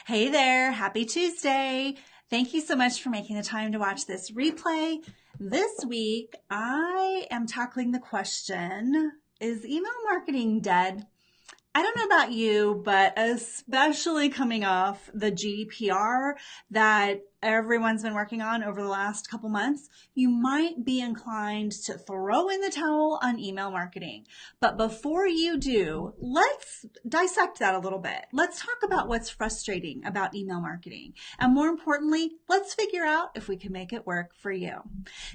Hey there, happy Tuesday. Thank you so much for making the time to watch this replay. This week, I am tackling the question, is email marketing dead? I don't know about you, but especially coming off the GDPR that everyone's been working on over the last couple months, you might be inclined to throw in the towel on email marketing. But before you do, let's dissect that a little bit. Let's talk about what's frustrating about email marketing. And more importantly, let's figure out if we can make it work for you.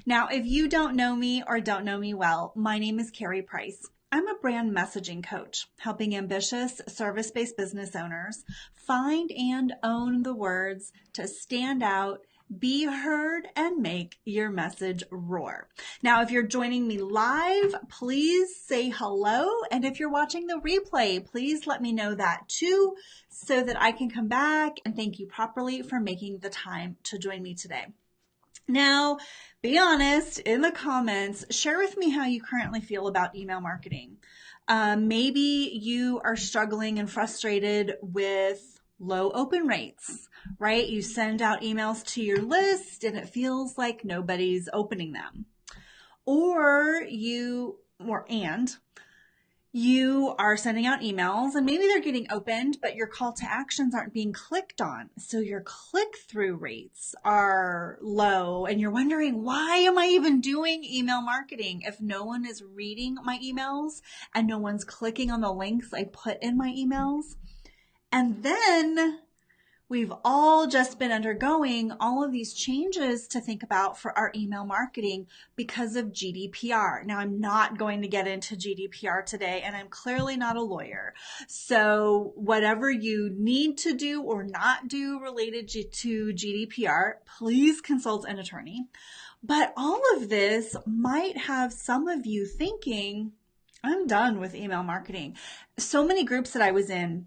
Now, if you don't know me or don't know me well, my name is Karie Price. I'm a brand messaging coach, helping ambitious service-based business owners find and own the words to stand out, be heard, and make your message roar. Now, if you're joining me live, please say hello. And if you're watching the replay, please let me know that too, so that I can come back and thank you properly for making the time to join me today. Now, be honest in the comments, share with me how you currently feel about email marketing. Maybe you are struggling and frustrated with low open rates, right? You send out emails to your list and it feels like nobody's opening them. Or you are sending out emails and maybe they're getting opened, but your call to actions aren't being clicked on. So your click-through rates are low and you're wondering, why am I even doing email marketing if no one is reading my emails and no one's clicking on the links I put in my emails? And then we've all just been undergoing all of these changes to think about for our email marketing because of GDPR. Now, I'm not going to get into GDPR today, and I'm clearly not a lawyer. So whatever you need to do or not do related to GDPR, please consult an attorney. But all of this might have some of you thinking, I'm done with email marketing. So many groups that I was in,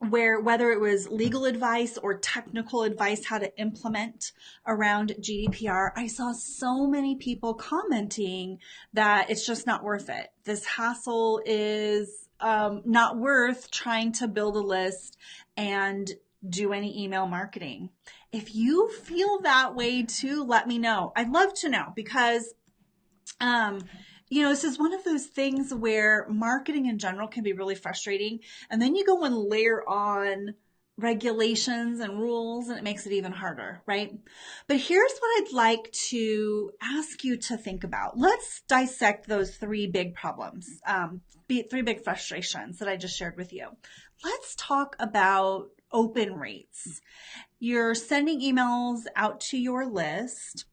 where whether it was legal advice or technical advice how to implement around GDPR, I saw so many people commenting that it's just not worth it. This hassle is not worth trying to build a list and do any email marketing. If you feel that way too, let me know. I'd love to know because this is one of those things where marketing in general can be really frustrating. And then you go and layer on regulations and rules and it makes it even harder, right? But here's what I'd like to ask you to think about. Let's dissect those three big problems, three big frustrations that I just shared with you. Let's talk about open rates. You're sending emails out to your list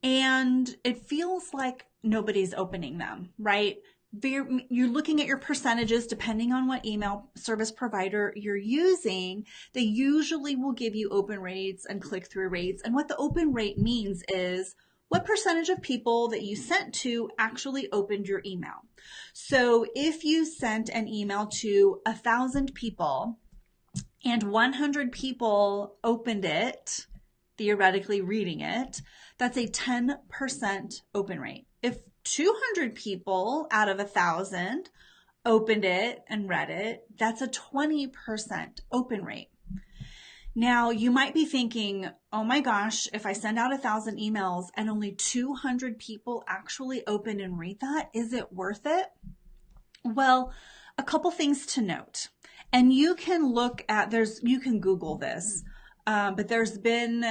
and it feels like nobody's opening them, right? You're looking at your percentages depending on what email service provider you're using. They usually will give you open rates and click-through rates. And what the open rate means is what percentage of people that you sent to actually opened your email. So if you sent an email to 1,000 people and 100 people opened it, theoretically reading it, that's a 10% open rate. If 200 people out of 1,000 opened it and read it, that's a 20% open rate. Now, you might be thinking, oh my gosh, if I send out 1,000 emails and only 200 people actually open and read that, is it worth it? Well, a couple things to note. And you can you can Google this. But there's been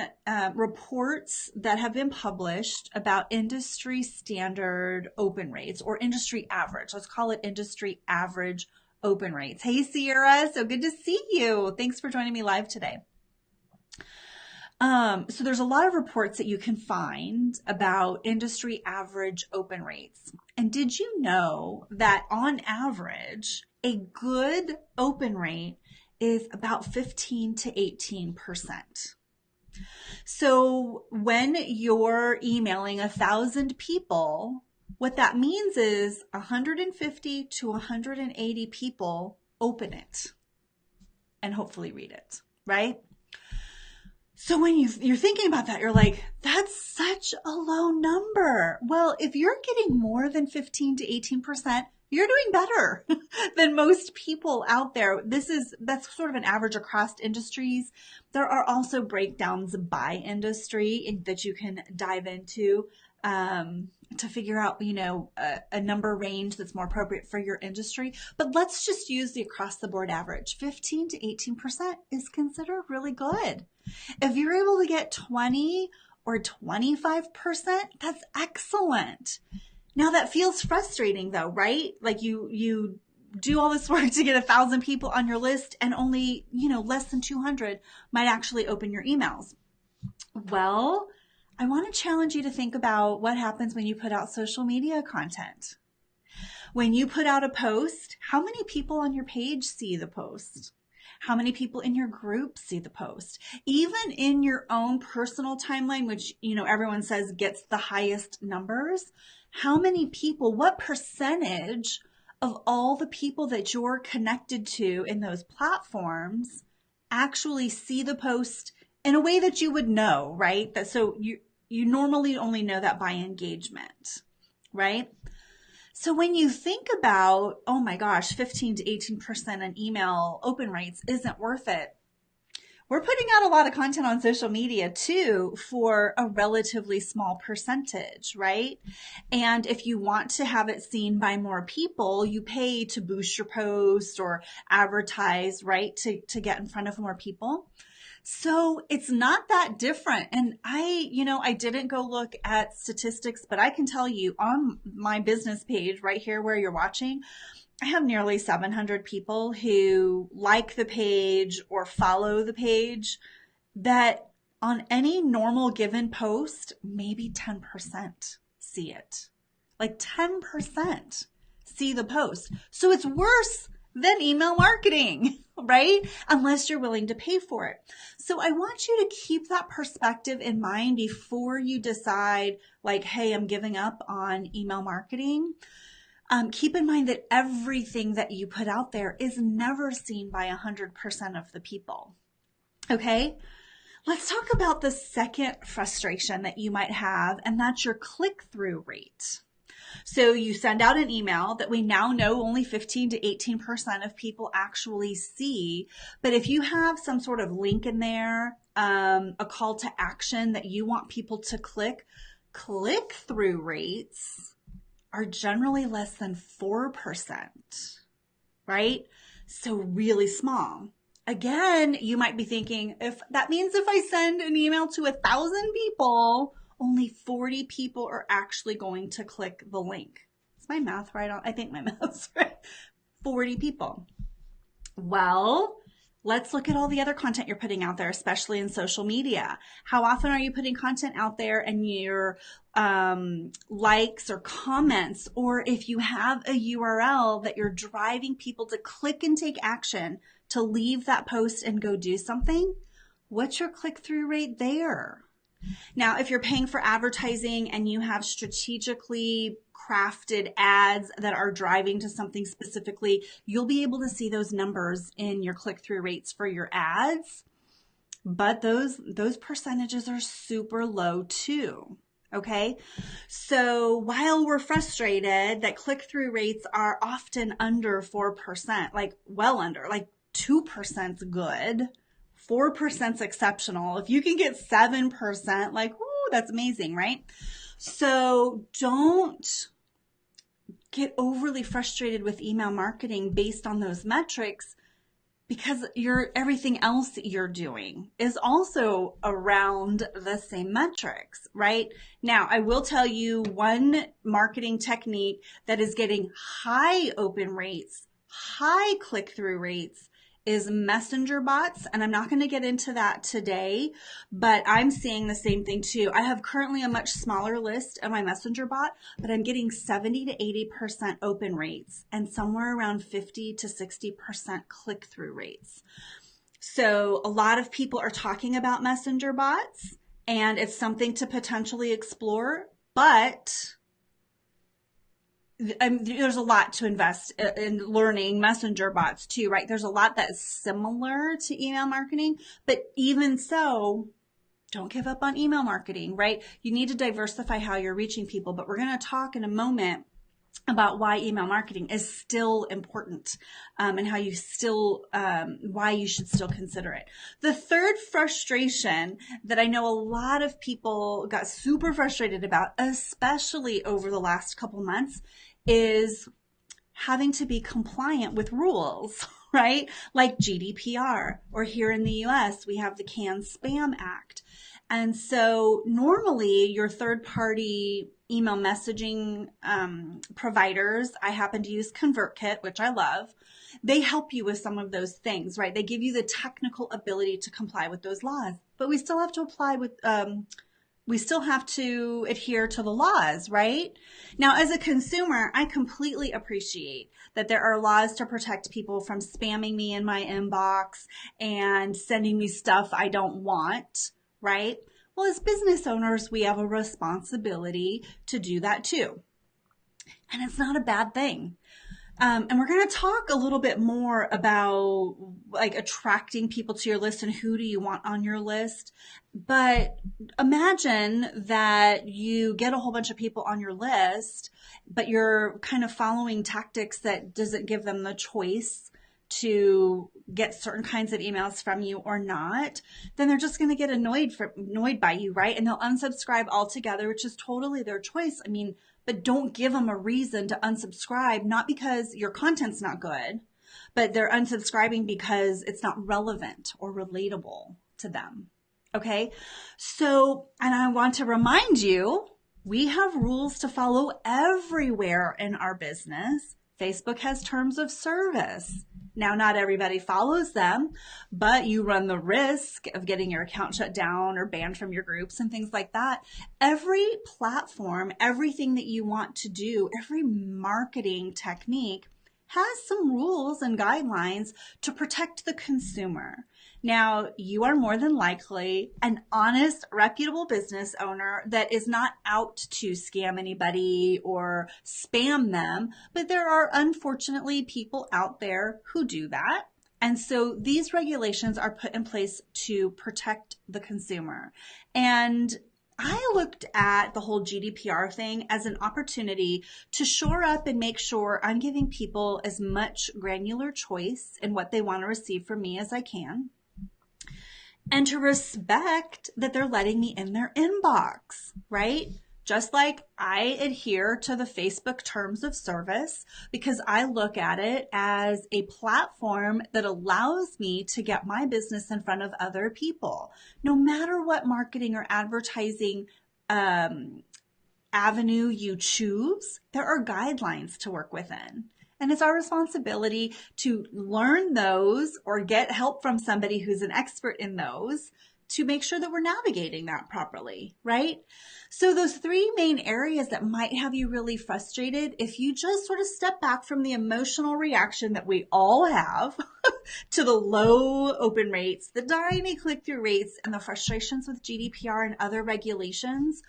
reports that have been published about industry standard open rates or industry average. Let's call it industry average open rates. Hey, Sierra, so good to see you. Thanks for joining me live today. So there's a lot of reports that you can find about industry average open rates. And did you know that on average, a good open rate is about 15 to 18%. So when you're emailing 1,000 people, what that means is 150 to 180 people open it and hopefully read it, right? So when you're thinking about that, you're like, that's such a low number. Well, if you're getting more than 15 to 18%, You're doing better than most people out there. That's sort of an average across industries. There are also breakdowns by industry that you can dive into to figure out, a number range that's more appropriate for your industry. But let's just use the across the board average. 15 to 18% is considered really good. If you're able to get 20 or 25%, that's excellent. Now that feels frustrating though, right? Like you do all this work to get 1,000 people on your list and only, less than 200 might actually open your emails. Well, I want to challenge you to think about what happens when you put out social media content. When you put out a post, how many people on your page see the post? How many people in your group see the post? Even in your own personal timeline, which, everyone says gets the highest numbers, how many people, what percentage of all the people that you're connected to in those platforms actually see the post in a way that you would know, right? So you normally only know that by engagement, right? So when you think about, oh my gosh, 15 to 18% on email open rates isn't worth it. We're putting out a lot of content on social media too for a relatively small percentage, right? And if you want to have it seen by more people, you pay to boost your post or advertise, right? To get in front of more people. So it's not that different. And I didn't go look at statistics, but I can tell you on my business page right here where you're watching, I have nearly 700 people who like the page or follow the page that on any normal given post, maybe 10% see it. Like 10% see the post. So it's worse than email marketing, right? Unless you're willing to pay for it. So I want you to keep that perspective in mind before you decide like, hey, I'm giving up on email marketing. Keep in mind that everything that you put out there is never seen by 100% of the people. Okay? Let's talk about the second frustration that you might have, and that's your click-through rate. So you send out an email that we now know only 15 to 18% of people actually see. But if you have some sort of link in there, a call to action that you want people to click-through rates are generally less than 4%, right? So really small. Again, you might be thinking, if that means if I send an email to 1,000 people, only 40 people are actually going to click the link. Is my math right on? I think my math's right. 40 people. Well, let's look at all the other content you're putting out there, especially in social media. How often are you putting content out there and your likes or comments, or if you have a URL that you're driving people to click and take action to leave that post and go do something, what's your click-through rate there? Now, if you're paying for advertising and you have strategically crafted ads that are driving to something specifically, you'll be able to see those numbers in your click-through rates for your ads. But those percentages are super low too. Okay. So while we're frustrated that click-through rates are often under 4%, like well under, like 2%'s good. 4%'s exceptional. If you can get 7%, like, ooh, that's amazing, right? So don't get overly frustrated with email marketing based on those metrics, because everything else that you're doing is also around the same metrics, right? Now, I will tell you one marketing technique that is getting high open rates, high click-through rates, is messenger bots. And I'm not going to get into that today, but I'm seeing the same thing too. I have currently a much smaller list of my messenger bot, but I'm getting 70 to 80% open rates and somewhere around 50 to 60% click-through rates. So a lot of people are talking about messenger bots, and it's something to potentially explore, but there's a lot to invest in learning messenger bots too, right? There's a lot that is similar to email marketing, but even so, don't give up on email marketing, right? You need to diversify how you're reaching people, but we're going to talk in a moment about why email marketing is still important, and how you still, why you should still consider it. The third frustration that I know a lot of people got super frustrated about, especially over the last couple months, is having to be compliant with rules, right? Like GDPR, or here in the US, we have the CAN-SPAM Act. And so normally your third party email messaging providers, I happen to use ConvertKit, which I love. They help you with some of those things, right? They give you the technical ability to comply with those laws, but we still have to apply with, we still have to adhere to the laws, right? Now, as a consumer, I completely appreciate that there are laws to protect people from spamming me in my inbox and sending me stuff I don't want, right? Well, as business owners, we have a responsibility to do that too. And it's not a bad thing. And we're going to talk a little bit more about like attracting people to your list and who do you want on your list. But imagine that you get a whole bunch of people on your list, but you're kind of following tactics that doesn't give them the choice to get certain kinds of emails from you or not. Then they're just going to get annoyed by you, right? And they'll unsubscribe altogether, which is totally their choice. I mean, but don't give them a reason to unsubscribe, not because your content's not good, but they're unsubscribing because it's not relevant or relatable to them. Okay. So, and I want to remind you, we have rules to follow everywhere in our business. Facebook has terms of service. Now, not everybody follows them, but you run the risk of getting your account shut down or banned from your groups and things like that. Every platform, everything that you want to do, every marketing technique has some rules and guidelines to protect the consumer. Now, you are more than likely an honest, reputable business owner that is not out to scam anybody or spam them, but there are unfortunately people out there who do that. And so these regulations are put in place to protect the consumer. And I looked at the whole GDPR thing as an opportunity to shore up and make sure I'm giving people as much granular choice in what they want to receive from me as I can, and to respect that they're letting me in their inbox, right? Just like I adhere to the Facebook terms of service because I look at it as a platform that allows me to get my business in front of other people. No matter what marketing or advertising avenue you choose, there are guidelines to work within. And it's our responsibility to learn those or get help from somebody who's an expert in those to make sure that we're navigating that properly, right? So those three main areas that might have you really frustrated, if you just sort of step back from the emotional reaction that we all have to the low open rates, the tiny click-through rates, and the frustrations with GDPR and other regulations,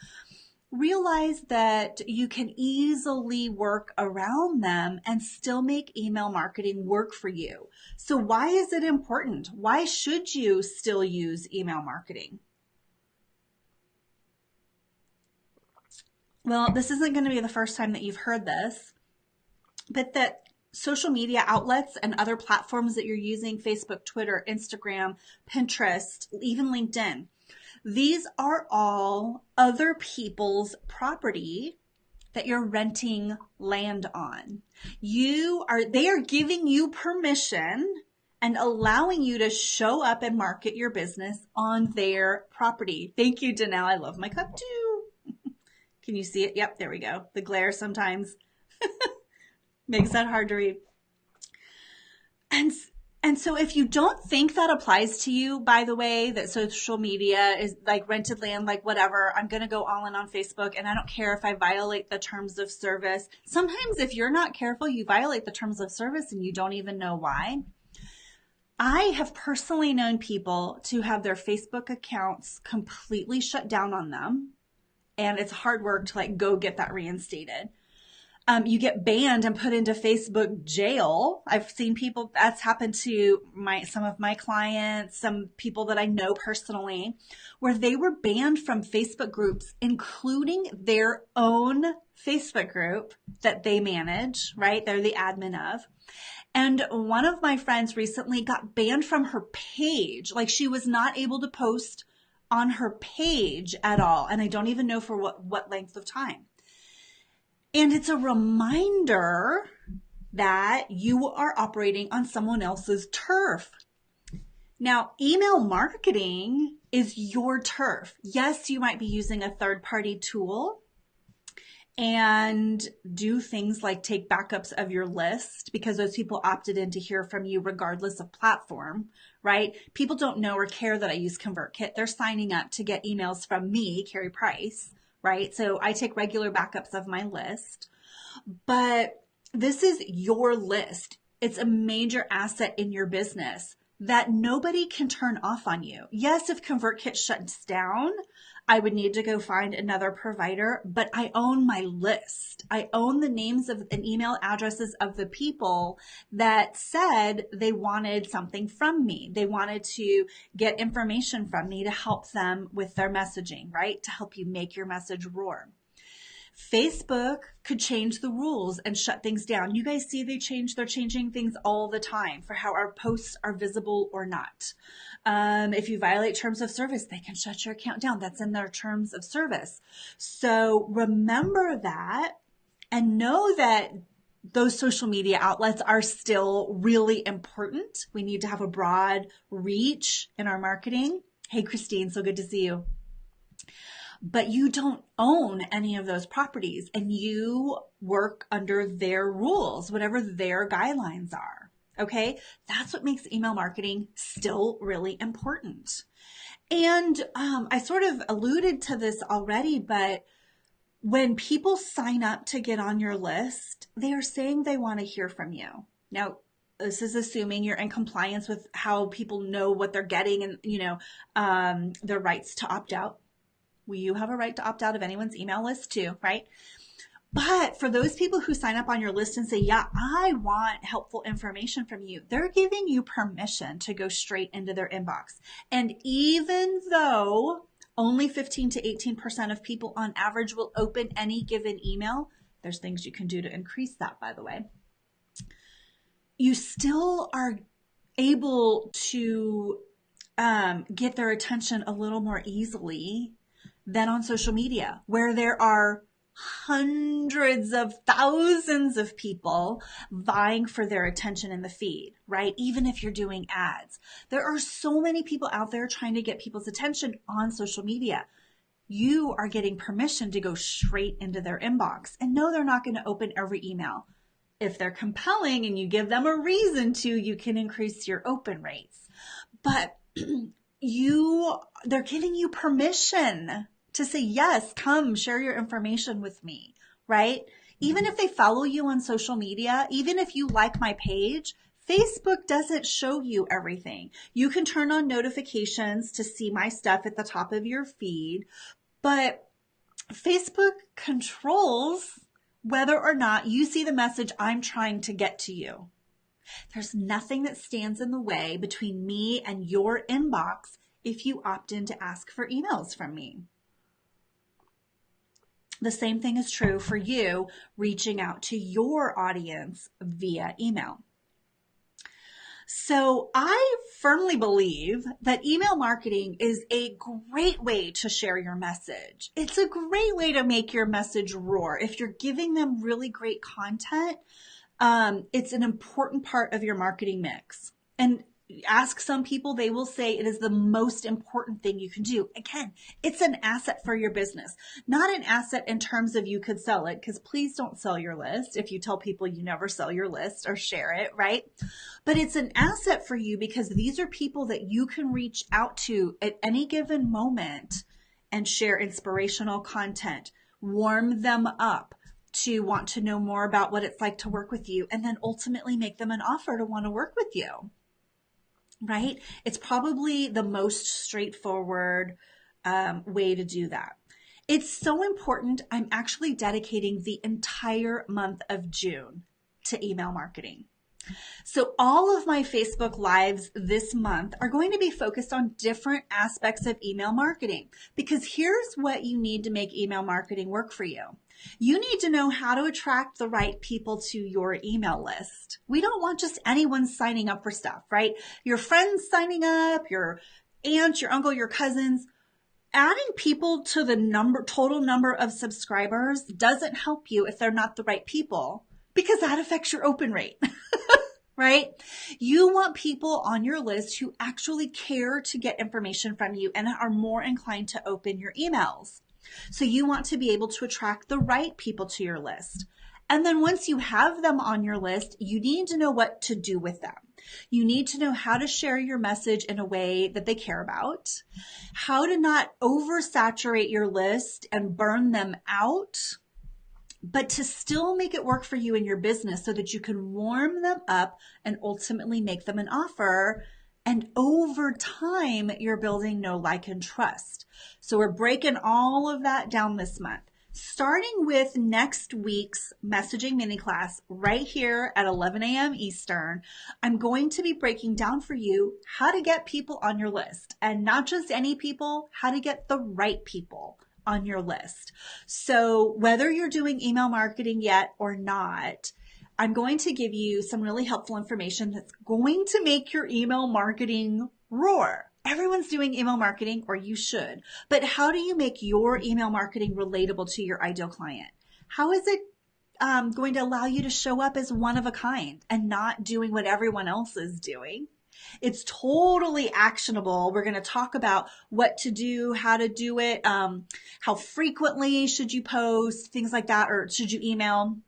realize that you can easily work around them and still make email marketing work for you. So why is it important? Why should you still use email marketing? Well, this isn't going to be the first time that you've heard this, but that social media outlets and other platforms that you're using, Facebook, Twitter, Instagram, Pinterest, even LinkedIn, these are all other people's property that you're renting land on. They are giving you permission and allowing you to show up and market your business on their property. Thank you, Danelle. I love my cup too. Can you see it? Yep, there we go. The glare sometimes makes that hard to read. And so if you don't think that applies to you, by the way, that social media is like rented land, like whatever, I'm going to go all in on Facebook and I don't care if I violate the terms of service. Sometimes if you're not careful, you violate the terms of service and you don't even know why. I have personally known people to have their Facebook accounts completely shut down on them. And it's hard work to like go get that reinstated. You get banned and put into Facebook jail. I've seen people, that's happened to some of my clients, some people that I know personally, where they were banned from Facebook groups, including their own Facebook group that they manage, right? They're the admin of. And one of my friends recently got banned from her page. Like, she was not able to post on her page at all. And I don't even know for what length of time. And it's a reminder that you are operating on someone else's turf. Now, email marketing is your turf. Yes, you might be using a third-party tool and do things like take backups of your list because those people opted in to hear from you regardless of platform, right? People don't know or care that I use ConvertKit. They're signing up to get emails from me, Karie Price, right? So I take regular backups of my list, but this is your list. It's a major asset in your business that nobody can turn off on you. Yes, if ConvertKit shuts down, I would need to go find another provider, but I own my list. I own the names of and email addresses of the people that said they wanted something from me. They wanted to get information from me to help them with their messaging, right? To help you make your message roar. Facebook could change the rules and shut things down. You guys see they're changing things all the time for how our posts are visible or not. If you violate terms of service, they can shut your account down. That's in their terms of service. So remember that and know that those social media outlets are still really important. We need to have a broad reach in our marketing. Hey, Christine, so good to see you. But you don't own any of those properties and you work under their rules, whatever their guidelines are. Okay. That's what makes email marketing still really important. And I sort of alluded to this already, but when people sign up to get on your list, they are saying they want to hear from you. Now, this is assuming you're in compliance with how people know what they're getting and, their rights to opt out. You have a right to opt out of anyone's email list too, right? But for those people who sign up on your list and say, yeah, I want helpful information from you, they're giving you permission to go straight into their inbox. And even though only 15 to 18% of people on average will open any given email, there's things you can do to increase that, by the way. You still are able to get their attention a little more easily than on social media, where there are hundreds of thousands of people vying for their attention in the feed, right? Even if you're doing ads, there are so many people out there trying to get people's attention on social media. You are getting permission to go straight into their inbox. And no, they're not going to open every email. If they're compelling and you give them a reason to, you can increase your open rates. But they're giving you permission to say, yes, come share your information with me, right? Even if they follow you on social media, even if you like my page, Facebook doesn't show you everything. You can turn on notifications to see my stuff at the top of your feed, but Facebook controls whether or not you see the message I'm trying to get to you. There's nothing that stands in the way between me and your inbox if you opt in to ask for emails from me. The same thing is true for you reaching out to your audience via email. So I firmly believe that email marketing is a great way to share your message. It's a great way to make your message roar. If you're giving them really great content, it's an important part of your marketing mix. And ask some people, they will say it is the most important thing you can do. Again, it's an asset for your business, not an asset in terms of you could sell it, because please don't sell your list if you tell people you never sell your list or share it, right? But it's an asset for you because these are people that you can reach out to at any given moment and share inspirational content, warm them up to want to know more about what it's like to work with you, and then ultimately make them an offer to want to work with you. Right? It's probably the most straightforward way to do that. It's so important. I'm actually dedicating the entire month of June to email marketing. So all of my Facebook Lives this month are going to be focused on different aspects of email marketing, because here's what you need to make email marketing work for you. You need to know how to attract the right people to your email list. We don't want just anyone signing up for stuff, right? Your friends signing up, your aunt, your uncle, your cousins. Adding people to the total number of subscribers doesn't help you if they're not the right people, because that affects your open rate. Right? You want people on your list who actually care to get information from you and are more inclined to open your emails. So you want to be able to attract the right people to your list. And then once you have them on your list, you need to know what to do with them. You need to know how to share your message in a way that they care about, how to not oversaturate your list and burn them out, but to still make it work for you in your business so that you can warm them up and ultimately make them an offer. And over time, you're building know, like, and trust. So we're breaking all of that down this month, starting with next week's messaging mini class right here at 11 a.m. Eastern. I'm going to be breaking down for you how to get people on your list, and not just any people, how to get the right people on your list. So whether you're doing email marketing yet or not, I'm going to give you some really helpful information that's going to make your email marketing roar. Everyone's doing email marketing, or you should, but how do you make your email marketing relatable to your ideal client? How is it going to allow you to show up as one of a kind and not doing what everyone else is doing? It's totally actionable. We're going to talk about what to do, how to do it, how frequently should you post, things like that, or should you email,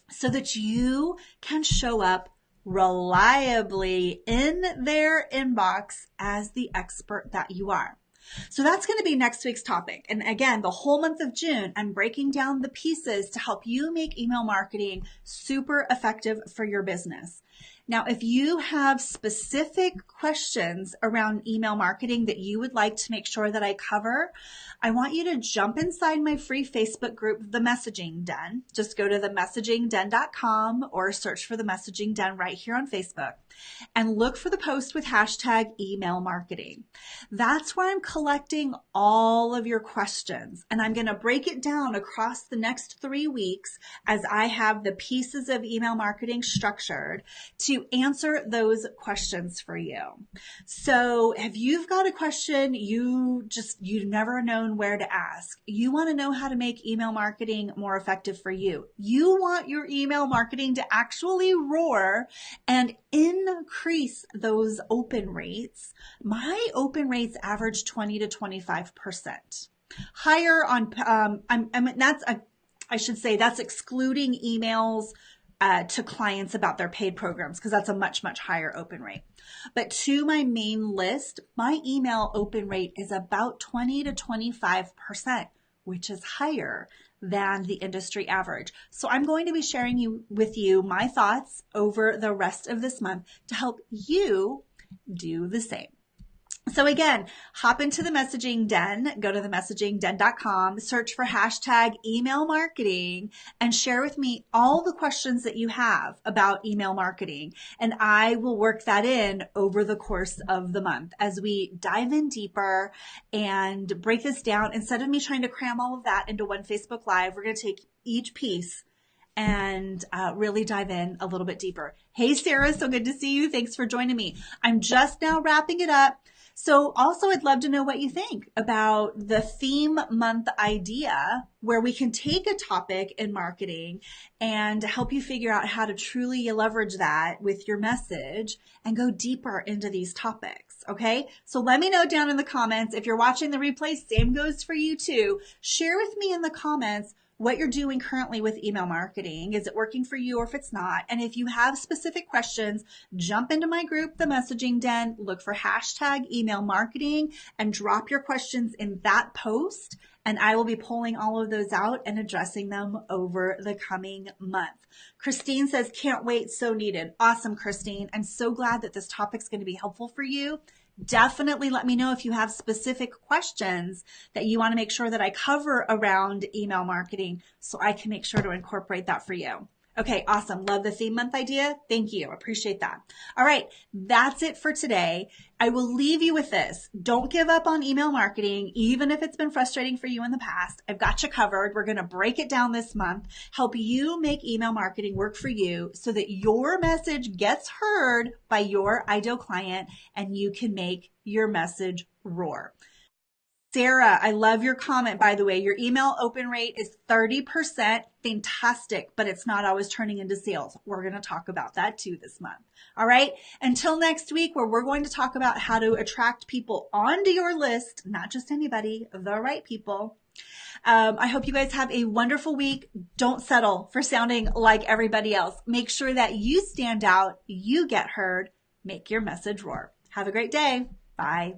so that you can show up reliably in their inbox as the expert that you are. So that's going to be next week's topic. And again, the whole month of June, I'm breaking down the pieces to help you make email marketing super effective for your business. Now, if you have specific questions around email marketing that you would like to make sure that I cover, I want you to jump inside my free Facebook group, The Messaging Den. Just go to themessagingden.com or search for The Messaging Den right here on Facebook and look for the post with hashtag email marketing. That's where I'm collecting all of your questions, and I'm going to break it down across the next 3 weeks as I have the pieces of email marketing structured to answer those questions for you. So if you've got a question you've never known where to ask, you want to know how to make email marketing more effective for you, you want your email marketing to actually roar and increase those open rates. My open rates average 20 to 25%. Higher on, I should say that's excluding emails to clients about their paid programs, because that's a much, much higher open rate. But to my main list, my email open rate is about 20 to 25%, which is higher than the industry average. So I'm going to be sharing with you my thoughts over the rest of this month to help you do the same. So again, hop into the Messaging Den, go to themessagingden.com, search for hashtag email marketing, and share with me all the questions that you have about email marketing. And I will work that in over the course of the month as we dive in deeper and break this down. Instead of me trying to cram all of that into one Facebook Live, we're going to take each piece and really dive in a little bit deeper. Hey, Sarah, so good to see you. Thanks for joining me. I'm just now wrapping it up. So also, I'd love to know what you think about the theme month idea, where we can take a topic in marketing and help you figure out how to truly leverage that with your message and go deeper into these topics. Okay. So let me know down in the comments. If you're watching the replay, same goes for you too. Share with me in the comments what you're doing currently with email marketing. Is it working for you, or if it's not? And if you have specific questions, jump into my group, The Messaging Den, look for hashtag email marketing and drop your questions in that post. And I will be pulling all of those out and addressing them over the coming month. Christine says, can't wait, so needed. Awesome, Christine. I'm so glad that this topic's going to be helpful for you. Definitely let me know if you have specific questions that you want to make sure that I cover around email marketing so I can make sure to incorporate that for you. Okay, awesome. Love the theme month idea. Thank you. Appreciate that. All right, that's it for today. I will leave you with this. Don't give up on email marketing, even if it's been frustrating for you in the past. I've got you covered. We're going to break it down this month, help you make email marketing work for you so that your message gets heard by your ideal client and you can make your message roar. Sarah, I love your comment, by the way. Your email open rate is 30%. Fantastic, but it's not always turning into sales. We're going to talk about that too this month. All right. Until next week, where we're going to talk about how to attract people onto your list, not just anybody, the right people. I hope you guys have a wonderful week. Don't settle for sounding like everybody else. Make sure that you stand out, you get heard, make your message roar. Have a great day. Bye.